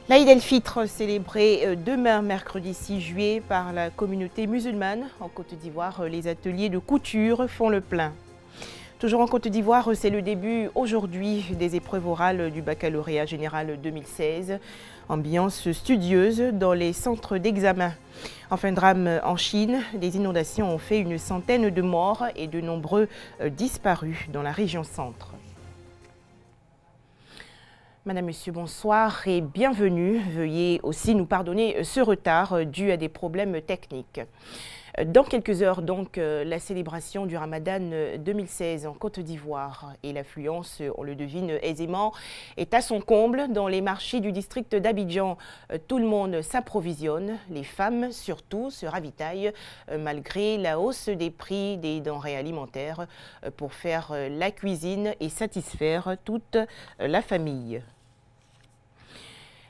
L'Aïd el-Fitr, célébré demain, mercredi 6 juillet, par la communauté musulmane. En Côte d'Ivoire, les ateliers de couture font le plein. Toujours en Côte d'Ivoire, c'est le début aujourd'hui des épreuves orales du baccalauréat général 2016. Ambiance studieuse dans les centres d'examen. Enfin, drame en Chine, des inondations ont fait une centaine de morts et de nombreux disparus dans la région centre. Madame, Monsieur, bonsoir et bienvenue. Veuillez aussi nous pardonner ce retard dû à des problèmes techniques. Dans quelques heures, donc, la célébration du Ramadan 2016 en Côte d'Ivoire et l'affluence, on le devine aisément, est à son comble dans les marchés du district d'Abidjan. Tout le monde s'approvisionne, les femmes surtout se ravitaillent malgré la hausse des prix des denrées alimentaires pour faire la cuisine et satisfaire toute la famille.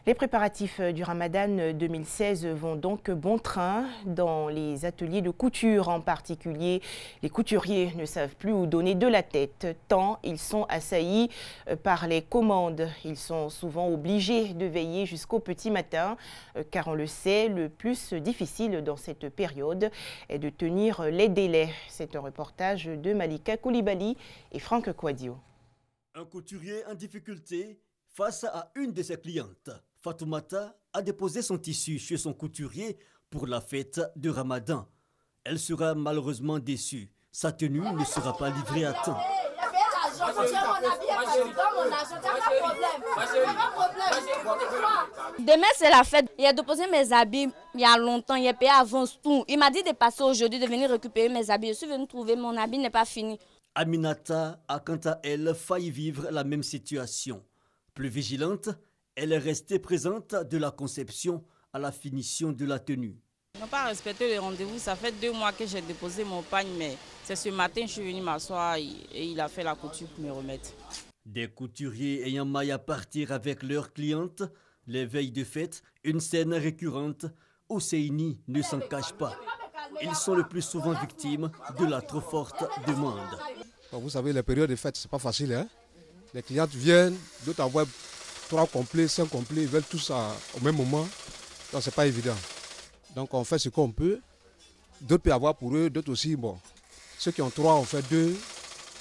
Les préparatifs du Ramadan 2016 vont donc bon train dans les ateliers de couture en particulier. Les couturiers ne savent plus où donner de la tête tant ils sont assaillis par les commandes. Ils sont souvent obligés de veiller jusqu'au petit matin car on le sait, le plus difficile dans cette période est de tenir les délais. C'est un reportage de Malika Koulibaly et Franck Kouadio. Un couturier en difficulté face à une de ses clientes. Fatoumata a déposé son tissu chez son couturier pour la fête de Ramadan. Elle sera malheureusement déçue. Sa tenue ne sera pas livrée à temps. Demain c'est la fête. Il a déposé mes habits il y a longtemps, il a payé avance tout. Il m'a dit de passer aujourd'hui, de venir récupérer mes habits. Je suis venue trouver mon habit n'est pas fini. Aminata a quant à elle failli vivre la même situation. Plus vigilante, elle est restée présente de la conception à la finition de la tenue. Ils n'ont pas respecté le rendez-vous. Ça fait 2 mois que j'ai déposé mon pagne, mais c'est ce matin que je suis venue m'asseoir et il a fait la couture pour me remettre. Des couturiers ayant maille à partir avec leurs clientes, les veilles de fête, une scène récurrente où Seini ne s'en cache pas. Ils sont le plus souvent victimes de la trop forte demande. Vous savez, les périodes de fête, c'est pas facile, hein? Les clientes viennent, d'autres envoient 3 complets, 5 complets, ils veulent tous au même moment. Donc c'est pas évident. Donc on fait ce qu'on peut. D'autres peuvent avoir pour eux, d'autres aussi, bon. Ceux qui ont 3, on fait 2,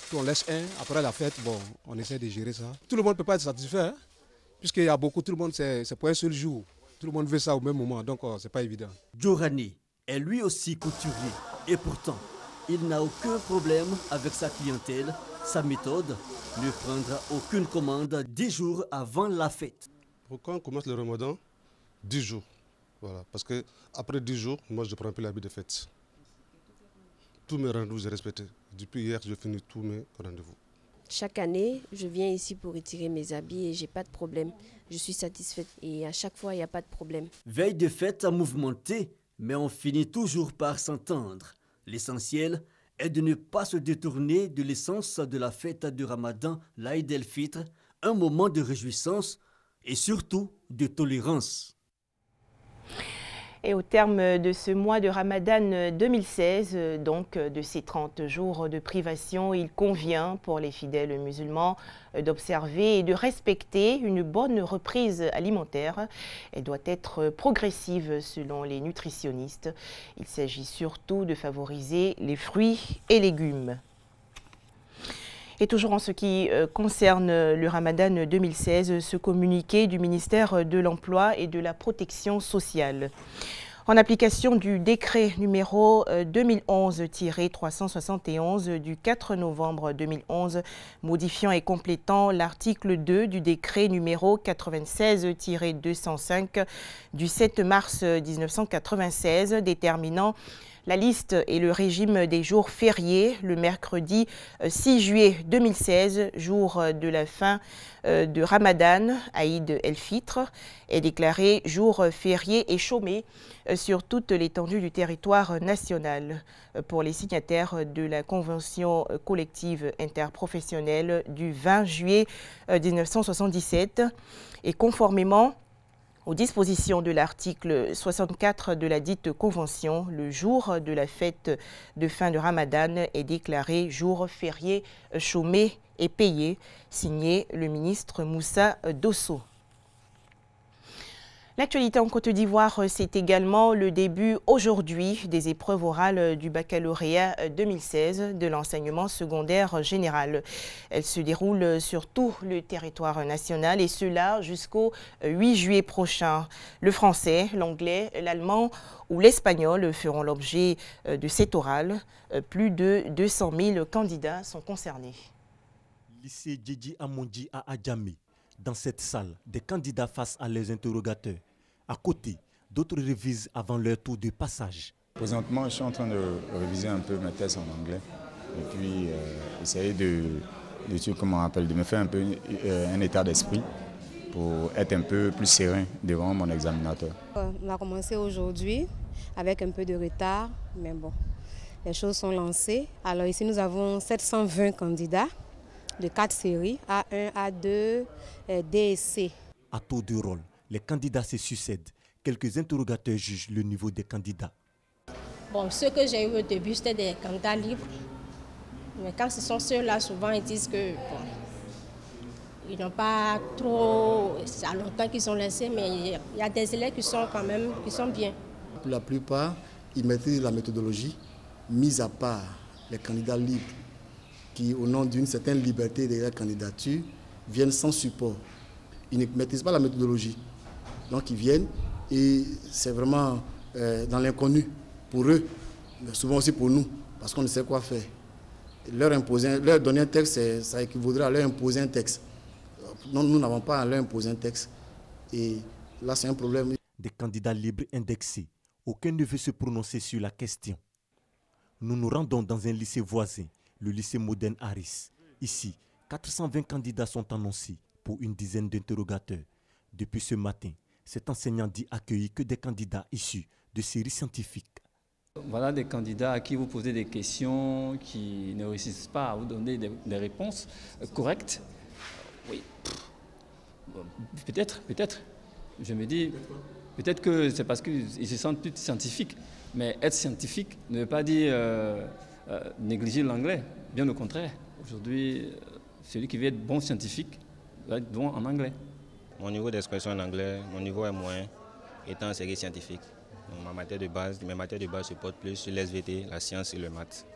puis on laisse 1. Après la fête, bon, on essaie de gérer ça. Tout le monde ne peut pas être satisfait, hein? Puisqu'il y a beaucoup, tout le monde, c'est pour un seul jour. Tout le monde veut ça au même moment, donc c'est pas évident. Djorani est lui aussi couturier. Et pourtant, il n'a aucun problème avec sa clientèle. Sa méthode, ne prendra aucune commande 10 jours avant la fête. Pourquoi on commence le Ramadan 10 jours. Voilà. Parce qu'après 10 jours, moi je ne prends plus l'habit de fête. Tous mes rendez-vous, j'ai respecté. Depuis hier, je finis tous mes rendez-vous. Chaque année, je viens ici pour retirer mes habits et je n'ai pas de problème. Je suis satisfaite et à chaque fois, il n'y a pas de problème. Veille de fête à mouvementé, mais on finit toujours par s'entendre. L'essentiel est de ne pas se détourner de l'essence de la fête de Ramadan, l'Aïd el-Fitr, un moment de réjouissance et surtout de tolérance. Et au terme de ce mois de Ramadan 2016, donc de ces 30 jours de privation, il convient pour les fidèles musulmans d'observer et de respecter une bonne reprise alimentaire. Elle doit être progressive selon les nutritionnistes. Il s'agit surtout de favoriser les fruits et légumes. Et toujours en ce qui concerne le Ramadan 2016, ce communiqué du ministère de l'Emploi et de la Protection sociale. En application du décret numéro 2011-371 du 4 novembre 2011, modifiant et complétant l'article 2 du décret numéro 96-205 du 7 mars 1996, déterminant la liste et le régime des jours fériés le mercredi 6 juillet 2016, jour de la fin de Ramadan, Aïd el-Fitr, est déclaré jour férié et chômé sur toute l'étendue du territoire national pour les signataires de la Convention collective interprofessionnelle du 20 juillet 1977 et conformément aux dispositions de l'article 64 de la dite convention, le jour de la fête de fin de Ramadan est déclaré jour férié, chômé et payé, signé le ministre Moussa Dosso. L'actualité en Côte d'Ivoire, c'est également le début aujourd'hui des épreuves orales du baccalauréat 2016 de l'enseignement secondaire général. Elles se déroulent sur tout le territoire national et cela jusqu'au 8 juillet prochain. Le français, l'anglais, l'allemand ou l'espagnol feront l'objet de cet oral. Plus de 200 000 candidats sont concernés. Lycée Djidji Amondi à Adjamé. Dans cette salle, des candidats face à leurs interrogateurs. À côté, d'autres révisent avant leur tour de passage. Présentement, je suis en train de réviser un peu mes tests en anglais et puis essayer de me faire un peu un état d'esprit pour être un peu plus serein devant mon examinateur. On a commencé aujourd'hui avec un peu de retard, mais bon, les choses sont lancées. Alors ici, nous avons 720 candidats de 4 séries, A1, A2, D et C. À tour de rôle, les candidats se succèdent. Quelques interrogateurs jugent le niveau des candidats. Bon, ceux que j'ai eu au début, c'était des candidats libres. Mais quand ce sont ceux-là, souvent ils disent que bon, ils n'ont pas trop... Ça longtemps qu'ils sont laissés, mais il y a des élèves qui sont quand même bien. Pour la plupart, ils maîtrisent la méthodologie, mis à part les candidats libres qui, au nom d'une certaine liberté de la candidature, viennent sans support. Ils ne maîtrisent pas la méthodologie. Donc ils viennent et c'est vraiment dans l'inconnu pour eux, mais souvent aussi pour nous, parce qu'on ne sait quoi faire. Leur donner un texte, ça équivaudrait à leur imposer un texte. Non, nous n'avons pas à leur imposer un texte. Et là, c'est un problème. Des candidats libres indexés. Aucun ne veut se prononcer sur la question. Nous nous rendons dans un lycée voisin, le lycée moderne Harris. Ici, 420 candidats sont annoncés pour une dizaine d'interrogateurs. Depuis ce matin, cet enseignant dit accueillir que des candidats issus de séries scientifiques. Voilà des candidats à qui vous posez des questions qui ne réussissent pas à vous donner des réponses correctes. Oui, peut-être. Je me dis, peut-être que c'est parce qu'ils se sentent plus scientifiques. Mais être scientifique ne veut pas dire négliger l'anglais. Bien au contraire. Aujourd'hui, celui qui veut être bon scientifique doit être bon en anglais. Mon niveau d'expression en anglais, mon niveau est moyen, étant en série scientifique. Mes matières de base se portent plus sur l'SVT, la science et le maths.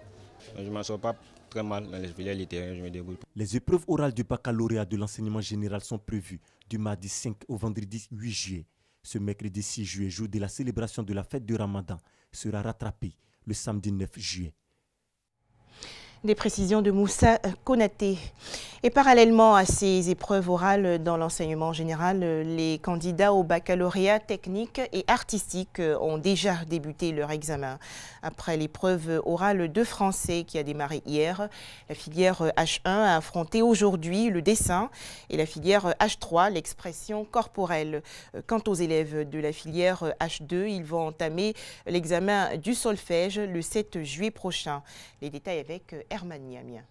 Je ne m'en sors pas très mal dans les filières littéraires, je me débrouille. Les épreuves orales du baccalauréat de l'enseignement général sont prévues du mardi 5 au vendredi 8 juillet. Ce mercredi 6 juillet, jour de la célébration de la fête du Ramadan, sera rattrapé le samedi 9 juillet. Des précisions de Moussa Konaté. Et parallèlement à ces épreuves orales dans l'enseignement général, les candidats au baccalauréat technique et artistique ont déjà débuté leur examen. Après l'épreuve orale de français qui a démarré hier, la filière H1 a affronté aujourd'hui le dessin et la filière H3 l'expression corporelle. Quant aux élèves de la filière H2, ils vont entamer l'examen du solfège le 7 juillet prochain. Les détails avec Herman Niamien.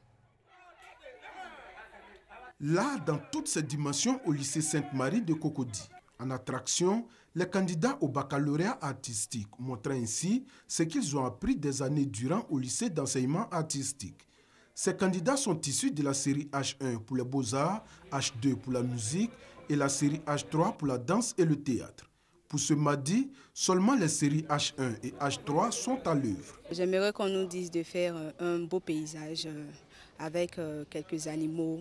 Là, dans toutes ses dimensions au lycée Sainte-Marie de Cocody. En attraction, les candidats au baccalauréat artistique montrent ainsi ce qu'ils ont appris des années durant au lycée d'enseignement artistique. Ces candidats sont issus de la série H1 pour les beaux-arts, H2 pour la musique et la série H3 pour la danse et le théâtre. Pour ce mardi, seulement les séries H1 et H3 sont à l'œuvre. J'aimerais qu'on nous dise de faire un beau paysage avec quelques animaux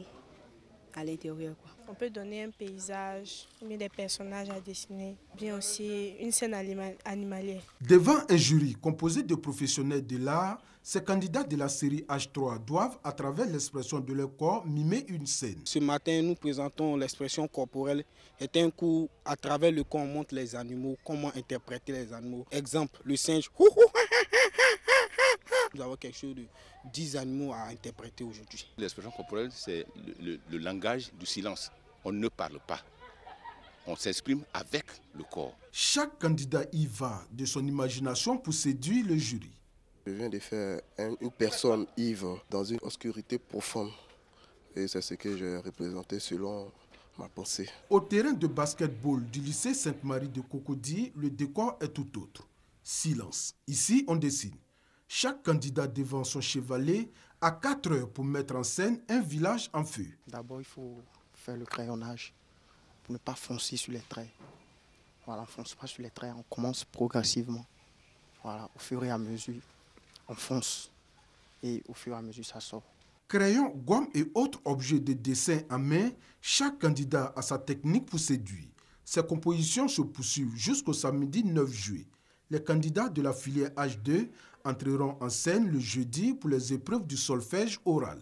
à l'intérieur. On peut donner un paysage, des personnages à dessiner, bien aussi une scène animalière. Devant un jury composé de professionnels de l'art, ces candidats de la série H3 doivent, à travers l'expression de leur corps, mimer une scène. Ce matin, nous présentons l'expression corporelle. C'est un cours à travers lequel on montre les animaux, comment interpréter les animaux. Exemple, le singe. Nous avons quelque chose de 10 animaux à interpréter aujourd'hui. L'expression corporelle, c'est le langage du silence. On ne parle pas. On s'exprime avec le corps. Chaque candidat y va de son imagination pour séduire le jury. Je viens de faire une personne ivre dans une obscurité profonde. Et c'est ce que j'ai représenté selon ma pensée. Au terrain de basketball du lycée Sainte-Marie de Cocody, le décor est tout autre. Silence. Ici, on dessine. Chaque candidat devant son chevalet a 4 heures pour mettre en scène un village en feu. D'abord, il faut faire le crayonnage pour ne pas foncer sur les traits. Voilà, on ne fonce pas sur les traits, on commence progressivement. Voilà, au fur et à mesure, on fonce. Et au fur et à mesure, ça sort. Crayons, gomme et autres objets de dessin à main, chaque candidat a sa technique pour séduire. Ces compositions se poursuivent jusqu'au samedi 9 juillet. Les candidats de la filière H2 entreront en scène le jeudi pour les épreuves du solfège oral.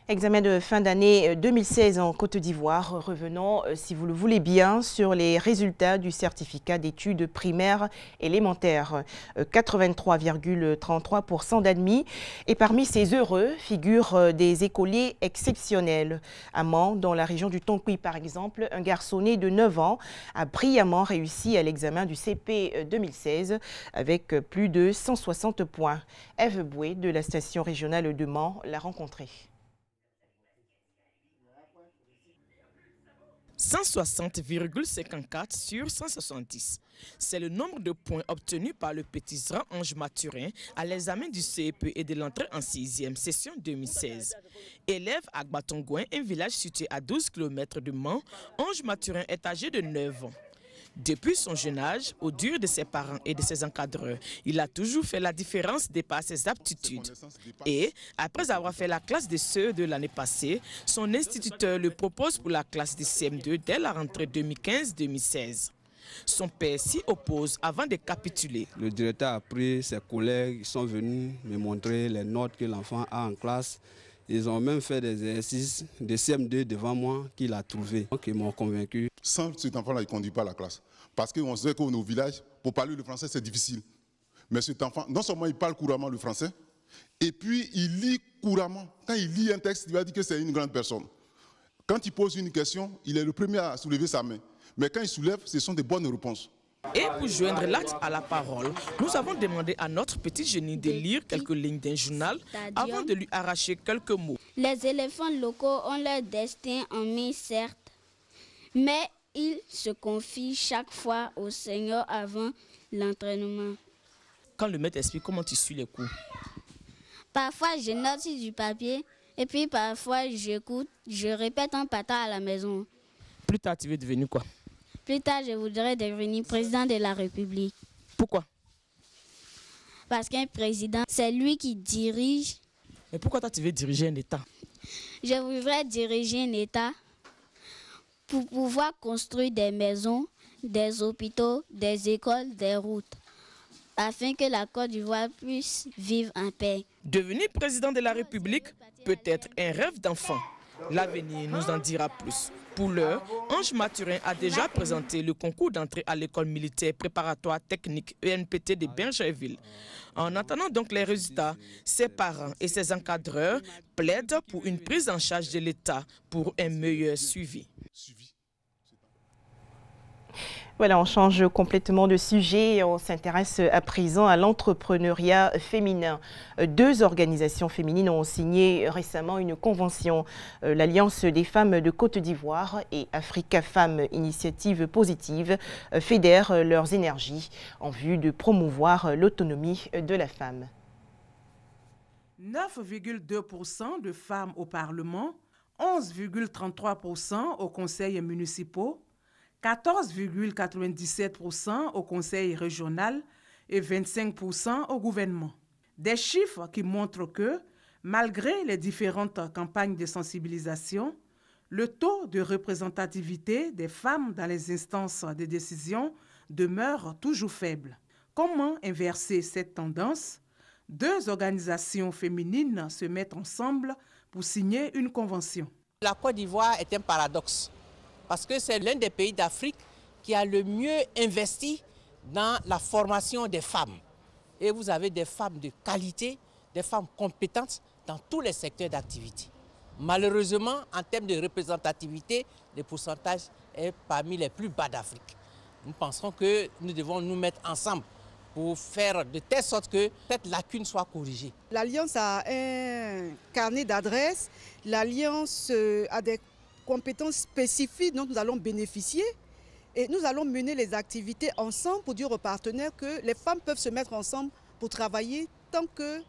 Examen de fin d'année 2016 en Côte d'Ivoire. Revenons, si vous le voulez bien, sur les résultats du certificat d'études primaires élémentaires. 83,33% d'admis. Et parmi ces heureux figurent des écoliers exceptionnels. À Mans, dans la région du Tonkoui par exemple, un garçonnet de 9 ans a brillamment réussi à l'examen du CP 2016 avec plus de 160 points. Ève Boué de la station régionale de Mans l'a rencontré. 160,54 sur 170. C'est le nombre de points obtenus par le petit Zran Ange Mathurin à l'examen du CEP et de l'entrée en 6e session 2016. Élève à Gbatongouin, un village situé à 12 km de Mans, Ange Mathurin est âgé de 9 ans. Depuis son jeune âge, au dur de ses parents et de ses encadreurs, il a toujours fait la différence de par ses aptitudes. Et, après avoir fait la classe de CE de l'année passée, son instituteur le propose pour la classe de CM2 dès la rentrée 2015-2016. Son père s'y oppose avant de capituler. Le directeur a pris ses collègues, ils sont venus me montrer les notes que l'enfant a en classe. Ils ont même fait des exercices de CM2 devant moi qu'il a trouvé, donc ils m'ont convaincu. Sans cet enfant-là, il ne conduit pas la classe. Parce qu'on sait qu'au village, pour parler le français, c'est difficile. Mais cet enfant, non seulement il parle couramment le français, et puis il lit couramment. Quand il lit un texte, il va dire que c'est une grande personne. Quand il pose une question, il est le premier à soulever sa main. Mais quand il soulève, ce sont des bonnes réponses. Et pour joindre l'acte à la parole, nous avons demandé à notre petit génie de lire quelques lignes d'un journal avant de lui arracher quelques mots. Les éléphants locaux ont leur destin en main, certes, mais ils se confient chaque fois au Seigneur avant l'entraînement. Quand le maître explique, comment tu suis les cours? Parfois, je note sur du papier et puis parfois, j'écoute, je répète en partant à la maison. Plus tard, tu veux devenir quoi? Plus tard, je voudrais devenir président de la République. Pourquoi? Parce qu'un président, c'est lui qui dirige. Mais pourquoi toi, tu veux diriger un État? Je voudrais diriger un État pour pouvoir construire des maisons, des hôpitaux, des écoles, des routes, afin que la Côte d'Ivoire puisse vivre en paix. Devenir président de la République peut être un rêve d'enfant. L'avenir nous en dira plus. Pour l'heure, Ange Mathurin a déjà présenté le concours d'entrée à l'école militaire préparatoire technique ENPT de Bergerville. En attendant donc les résultats, ses parents et ses encadreurs plaident pour une prise en charge de l'État pour un meilleur suivi. Voilà, on change complètement de sujet et on s'intéresse à présent à l'entrepreneuriat féminin. 2 organisations féminines ont signé récemment une convention. L'Alliance des femmes de Côte d'Ivoire et Africa Femmes Initiative Positive fédèrent leurs énergies en vue de promouvoir l'autonomie de la femme. 9,2% de femmes au Parlement, 11,33% aux conseils municipaux, 14,97% au conseil régional et 25% au gouvernement. Des chiffres qui montrent que, malgré les différentes campagnes de sensibilisation, le taux de représentativité des femmes dans les instances de décision demeure toujours faible. Comment inverser cette tendance? 2 organisations féminines se mettent ensemble pour signer une convention. La Côte d'Ivoire est un paradoxe. Parce que c'est l'un des pays d'Afrique qui a le mieux investi dans la formation des femmes. Et vous avez des femmes de qualité, des femmes compétentes dans tous les secteurs d'activité. Malheureusement, en termes de représentativité, le pourcentage est parmi les plus bas d'Afrique. Nous pensons que nous devons nous mettre ensemble pour faire de telle sorte que cette lacune soit corrigée. L'Alliance a un carnet d'adresses, l'Alliance a des compétences spécifiques dont nous allons bénéficier et nous allons mener les activités ensemble pour dire aux partenaires que les femmes peuvent se mettre ensemble pour travailler tant qu'elles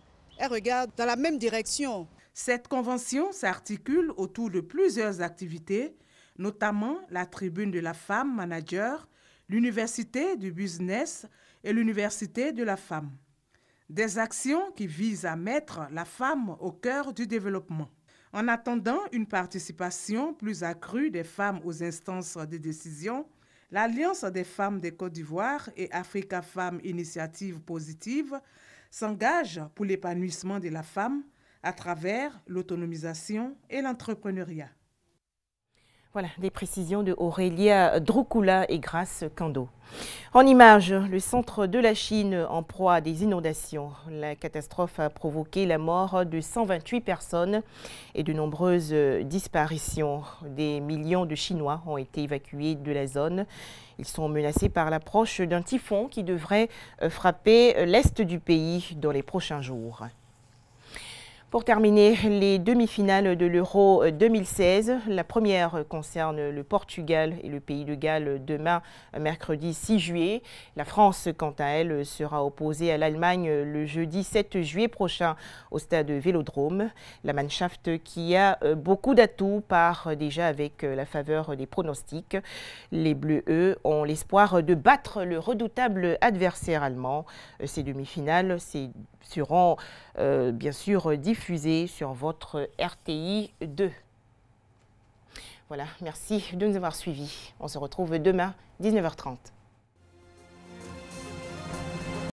regardent dans la même direction. Cette convention s'articule autour de plusieurs activités, notamment la Tribune de la femme manager, l'Université du business et l'Université de la femme. Des actions qui visent à mettre la femme au cœur du développement. En attendant une participation plus accrue des femmes aux instances de décision, l'Alliance des femmes de Côte d'Ivoire et Africa Femmes Initiative Positive s'engage pour l'épanouissement de la femme à travers l'autonomisation et l'entrepreneuriat. Voilà, des précisions de Aurélia Droukoula et Grace Kando. En images, le centre de la Chine en proie à des inondations. La catastrophe a provoqué la mort de 128 personnes et de nombreuses disparitions. Des millions de Chinois ont été évacués de la zone. Ils sont menacés par l'approche d'un typhon qui devrait frapper l'est du pays dans les prochains jours. Pour terminer, les demi-finales de l'Euro 2016, la première concerne le Portugal et le pays de Galles demain, mercredi 6 juillet. La France, quant à elle, sera opposée à l'Allemagne le jeudi 7 juillet prochain au stade Vélodrome. La Mannschaft qui a beaucoup d'atouts part déjà avec la faveur des pronostics. Les Bleus, eux, ont l'espoir de battre le redoutable adversaire allemand. Ces demi-finales seront bien sûr diffusées sur votre RTI 2. Voilà, merci de nous avoir suivis. On se retrouve demain, 19h30.